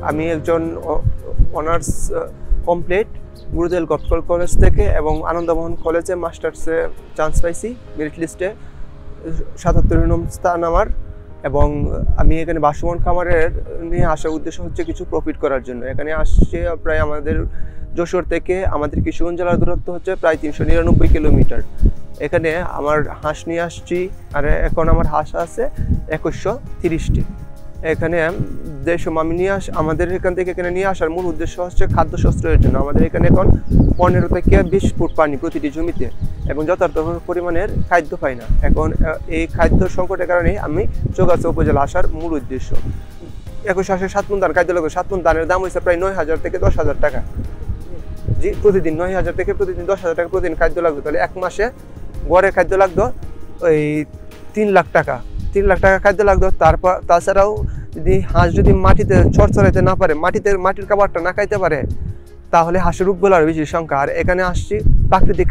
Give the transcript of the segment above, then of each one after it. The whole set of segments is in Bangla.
আমি একজন অনার্স কমপ্লিট গুরুদেল গভর্নমেন্ট কলেজ থেকে এবং আনন্দমোহন কলেজে মাস্টার্সে চান্স পাইছি, মেরিট লিস্টে ৭৭ নং স্থান আমার। এবং আমি এখানে বাসমান খামারের নিয়ে আসার উদ্দেশ্য হচ্ছে কিছু প্রফিট করার জন্য। এখানে আসছে প্রায় আমাদের যশোর থেকে আমাদের কিশোরগঞ্জ জেলার দূরত্ব হচ্ছে প্রায় ৩৯৯ কিলোমিটার। এখানে আমার হাঁস নিয়ে আসছি, আর এখন আমার হাঁস আছে ২১৩০টি। এখানে যেসব আমি আমাদের এখান থেকে এখানে নিয়ে আসার মূল উদ্দেশ্য হচ্ছে খাদ্য শস্ত্রের জন্য। আমাদের এখানে এখন ১৫ থেকে ২০ ফুট পানি প্রতিটি জমিতে এবং যথার্থ পরিমাণের খাদ্য পাই না। এখন এই খাদ্য সংকটের কারণে আমি চৌগাছা উপজেলা আসার মূল উদ্দেশ্য। ২১ হাঁসে ৭ মণ ধান খাদ্য লাগবে। ৭ মণ ধানের দাম হয়েছে প্রায় ৯,০০০ থেকে ১০,০০০ টাকা। জি, প্রতিদিন ৯,০০০ থেকে প্রতিদিন ১০,০০০ টাকা প্রতিদিন খাদ্য লাগবে। তাহলে এক মাসে গড়ে খাদ্য লাগতো ওই ৩ লাখ টাকা। ৩ লাখ টাকা খাদ্য লাগতো। তাছাড়াও যদি হাঁস যদি মাটিতে চড়চড়াইতে না পারে, মাটির খাবারটা না খাইতে পারে, তাহলে হাঁসের রোগগুলো আরও বেশি সংখ্যা। আর এখানে আসছি প্রাকৃতিক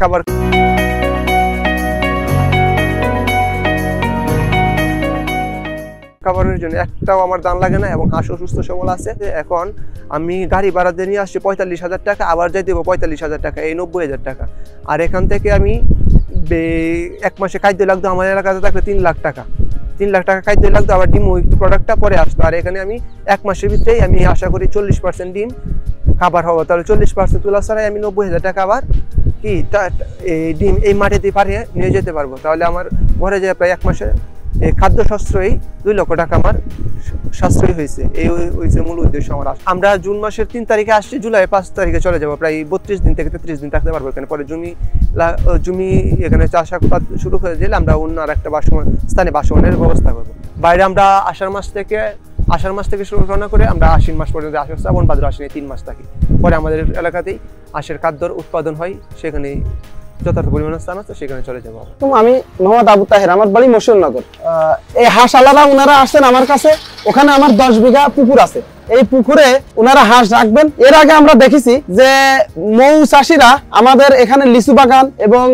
খাবারের জন্য একটাও আমার দাম লাগে না এবং হাঁস সুস্থ সবল আছে। এখন আমি গাড়ি ভাড়া দিয়ে নিয়ে আসছি ৪৫,০০০ টাকা, আবার যাই দেবো ৪৫,০০০ টাকা, এই ৯০,০০০ টাকা। আর এখান থেকে আমি এক মাসে খাদ্য লাগতো আমার এলাকাতে থাকলে ৩ লাখ টাকা। ৩ লাখ টাকা খাদ্য লাগতো, আবার ডিম ওই প্রোডাক্টটা পরে আসতো। আর এখানে আমি এক মাসের ভিতরেই আমি আশা করি 40% ডিম খাবার হবো। তাহলে 40% তুলা ছাড়াই আমি ৯০,০০০ টাকা আবার কি ডিম এই মাটিতে পারিয়ে নিয়ে যেতে পারবো। তাহলে আমার ঘরে যায় প্রায় এক মাসে খাদ্য সাশ্রয়ী ২ লক্ষ টাকা আমার সাশ্রয়ী হয়েছে। এই হয়েছে মূল উদ্দেশ্য আমার। আমরা জুন মাসের ৩ তারিখে আসছি, জুলাই ৫ তারিখে চলে যাবো। প্রায় ৩২ দিন থেকে ৩৩ দিন থাকতে পারবো এখানে। পরে জমি এখানে চাষাবাদ শুরু করে দিলে আমরা অন্য আর একটা স্থানে বাসনের ব্যবস্থা করবো। বাইরে আমরা আষাঢ় মাস থেকে শুরু করে আমরা আশ্বিন মাস পর্যন্ত, আষাঢ় শ্রাবণ ভাদ্র আশ্বিন ৩ মাস থাকি। পরে আমাদের এলাকাতেই আখের খাদ্যর উৎপাদন হয়, সেখানে যথার্থ পরিমাণে স্থান আছে, সেখানে চলে যাবো। আমি মোহাম্মদ আবু তাহের, আমার বাড়ি মশিউরনগর। এই হাঁস আলাদা ওনারা আসছেন আমার কাছে, ওখানে আমার ১০ বিঘা পুকুর আছে। এই পুকুরে ওনারা হাঁস রাখবেন। এর আগে আমরা দেখেছি যে মৌ চাষিরা আমাদের এখানে লিচু বাগান এবং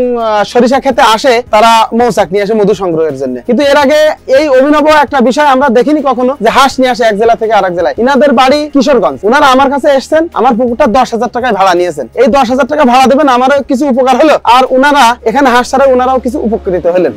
সরিষা খেতে আসে, তারা মৌচাক নিয়ে আসে মধু সংগ্রহের জন্য। কিন্তু এর আগে এই অভিনব একটা বিষয় আমরা দেখিনি কখনো, যে হাঁস নিয়ে আসে এক জেলা থেকে আরেক জেলায়। ইনাদের বাড়ি কিশোরগঞ্জ। ওনারা আমার কাছে এসছেন, আমার পুকুরটা ১০,০০০ টাকায় ভাড়া নিয়েছেন। এই ১০,০০০ টাকা ভাড়া দেবেন, আমারও কিছু উপকার হলো, আর ওনারা এখানে হাঁস ছাড়া ওনারাও কিছু উপকৃত হলেন।